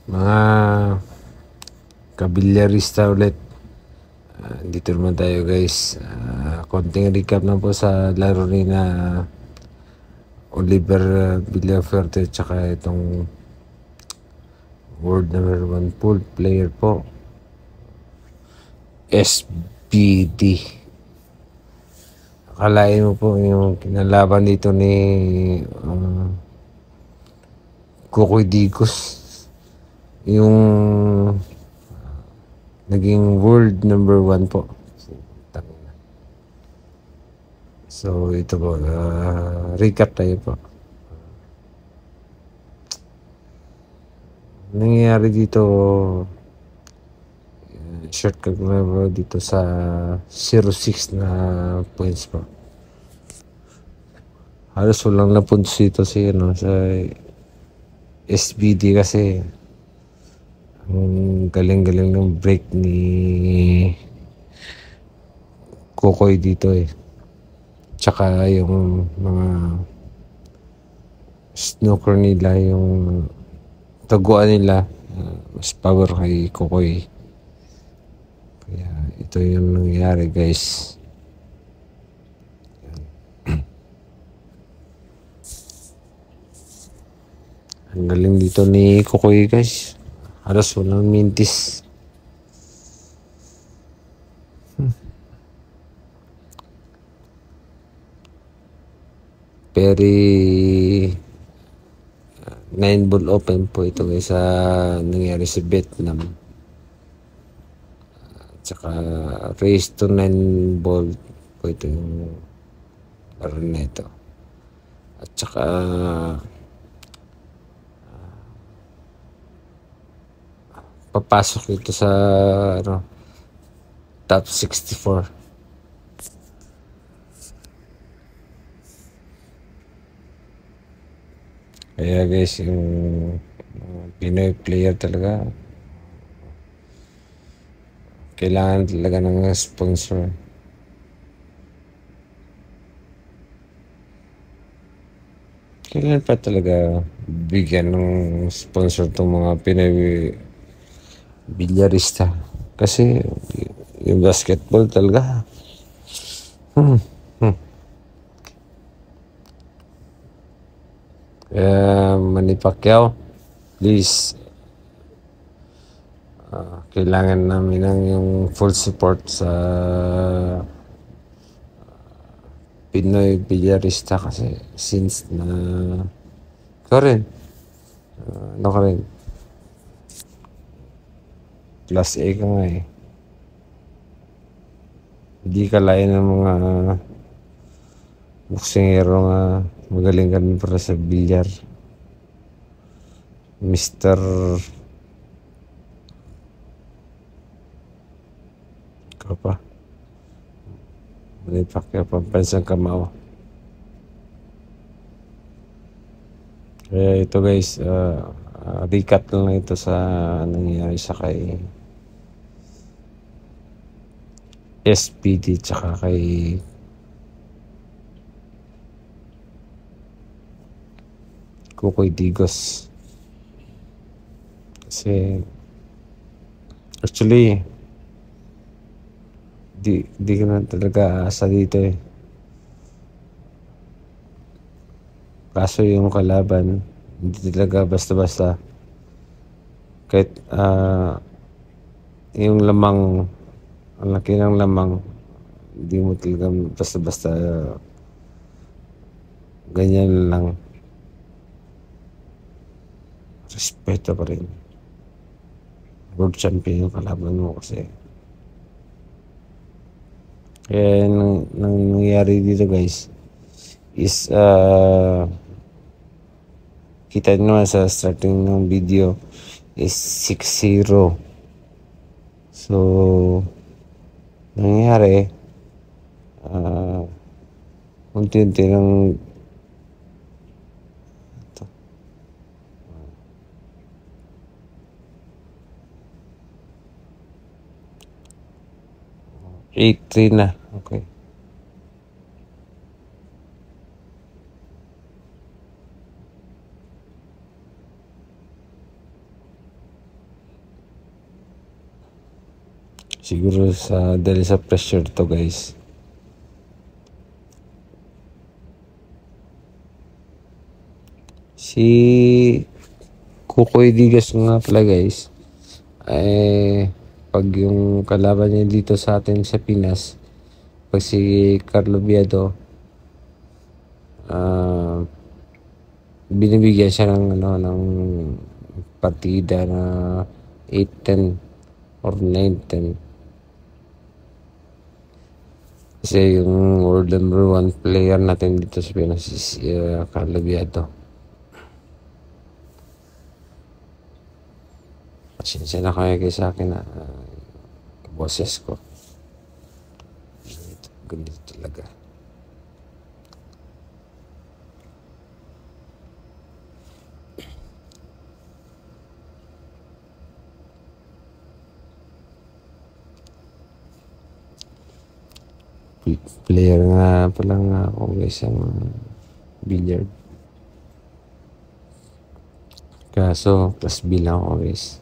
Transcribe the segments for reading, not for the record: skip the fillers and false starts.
Mga kabilyarista ulit. Dito naman tayo guys. Konting recap na po sa laro ni na Oliver Villafuerte tsaka itong world number 1 pool player po, SBD. Akalain mo po yung kinalaban dito ni Kukoy Digos, yung naging world number 1 po. So ito po, recap tayo po. Nangyayari dito, shortcut na po dito sa 0-6 na points po. Halos walang napuntos dito sa SBD kasi ang galing-galing ng break ni Kukoy dito Tsaka yung mga snooker nila, yung taguan nila, mas power kay Kukoy. Kaya ito yung nangyari guys. Ang galing dito ni Kukoy guys. Halos walang mintis. Very 9-ball open po ito guys sa nangyari sa Vietnam. Tsaka race to 9-ball po ito yung laro na ito. At tsaka papasok ito sa top 64. Kaya guys, yung Pinoy player talaga, kailangan talaga ng sponsor. Kailangan pa talaga bigyan ng sponsor itong mga Pinoy bilyarista. Kasi yung basketball talaga. Manny Pacquiao, please, kailangan namin ng yung full support sa Pinoy bilyarista kasi since na ikaw rin, ano ka rin, class A ka nga hindi ka lain ng mga boksingero nga magaling ka rin para sa bilyar. Mr. Ikaw pa. Manny Pacquiao, pambansang kamao. Kaya ito guys, recap lang ito sa nangyari sa kay SPD tsaka kay Kukoy Digos. Kasi actually di ka na talaga asa dito Kaso yung kalaban hindi talaga basta-basta. Kahit yung lamang, ang laki ng lamang, hindi mo talaga basta-basta ganyan lang. Respeto pa rin. World champion yung kalaban mo kasi. Kaya nangyayari dito guys is kita nyo sa starting ng video is 6-0. So nangyayari unti-unti lang ito. 8-3 na. Okay. Siguro dahil sa pressure to guys. Si Kukoy Digas nga pala guys, pag yung kalaban niya dito sa atin sa Pinas, pag si Carlo Biado, binibigyan siya ng partida na 8-10 or 9-10. Kasi yung world number 1 player natin dito sa Pinas is Carlo Biado. Pasensya na kayo kayo sa akin na boses ko. Ganito talaga. Player nga pala nga ako guys ang billiard. Kaso plus B lang ako guys.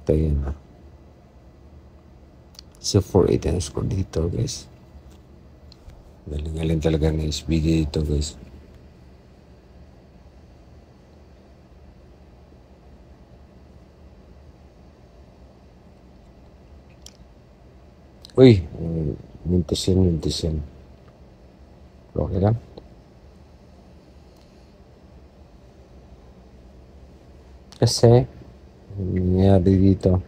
Ito yun na. So 4-8 ang score dito guys. Galing talaga ng SBD dito guys. Uy, mintis yan. Okay lang. Kasi, nangyari dito.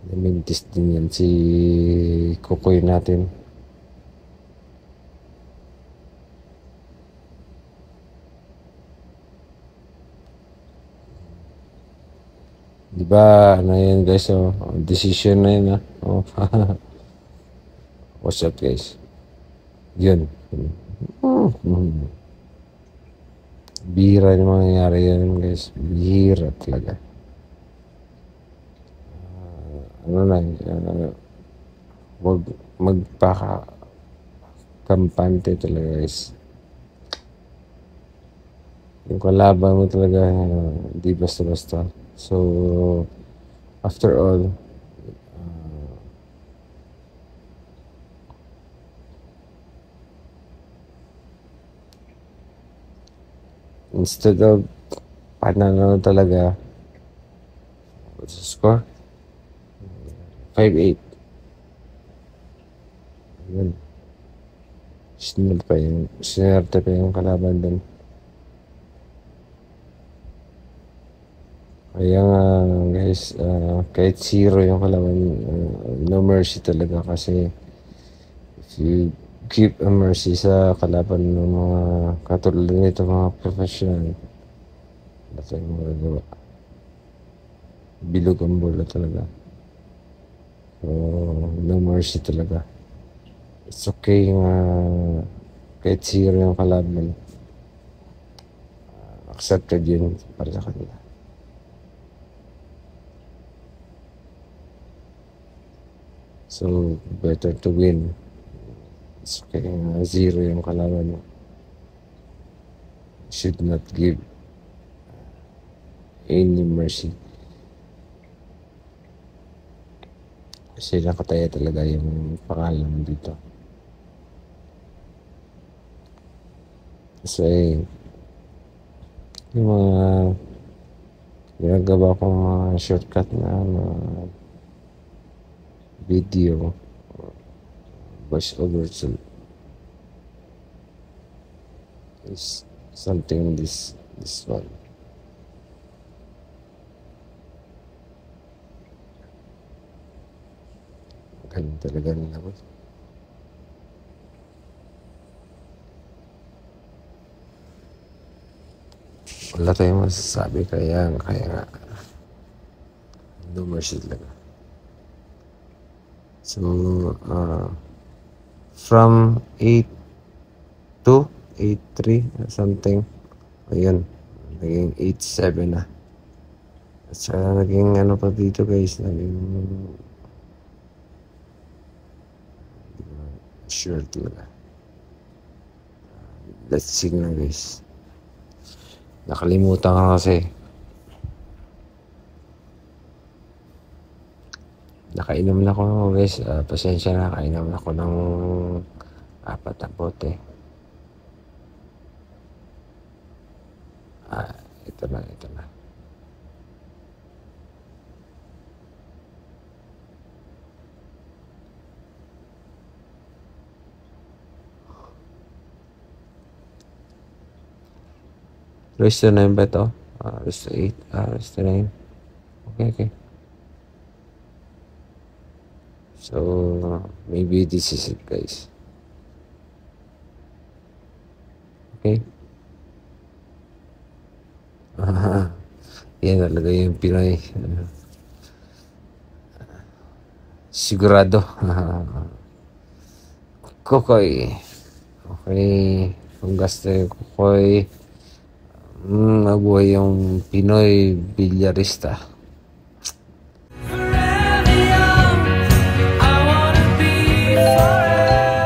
Mintis din yan si Kukoy natin. Diba, ano yan guys, decision na yun What's up guys? Yun. Bihira yung mangyayari yan guys. Bihira talaga. Wag magpaka-kampante talaga guys. Yung kalaban mo talaga, di basta-basta. So, after all, instead of panalo talaga, what's the score? 5-8. Yun. Sinerte pa yung kalaban dun. Kaya nga guys, kahit 0 yung kalaban, no mercy talaga kasi if you give a mercy sa kalaban ng mga katulad nito mga professional, wala tayong magagawa. Bilog ang bola talaga. So, no mercy talaga. It's okay nga kahit 0 yung kalaban. Accepted yun para sa kanila. So, better to win. It's okay nga 0 yung kalaban mo. Should not give any mercy. Kasi nakataya talaga yung pangalan dito. Kasi yung mga ginagawa kong mga shortcut na video voice over is something this one. Ganun talaga nila ko. Wala tayong masasabi kaya nga no mercy talaga. So, from 8 to 8-3 something, ayun, naging 8-7 na. At saka naging ano pa dito guys, naging sure talaga. Let's see na guys. Nakalimutan ka kasi. Nakainom na ako guys. Pasensya na. Nakainom na ako ng 4 na bote. Ito na. Raise to 9 ba ito? Raise to 8. Raise to 9. Okay. So, maybe this is it guys. Okay. Yan talaga yung Pinoy. Sigurado. Kokoy. Okay. Kung gusto yung Kokoy, mabuhay yung Pinoy bilyarista.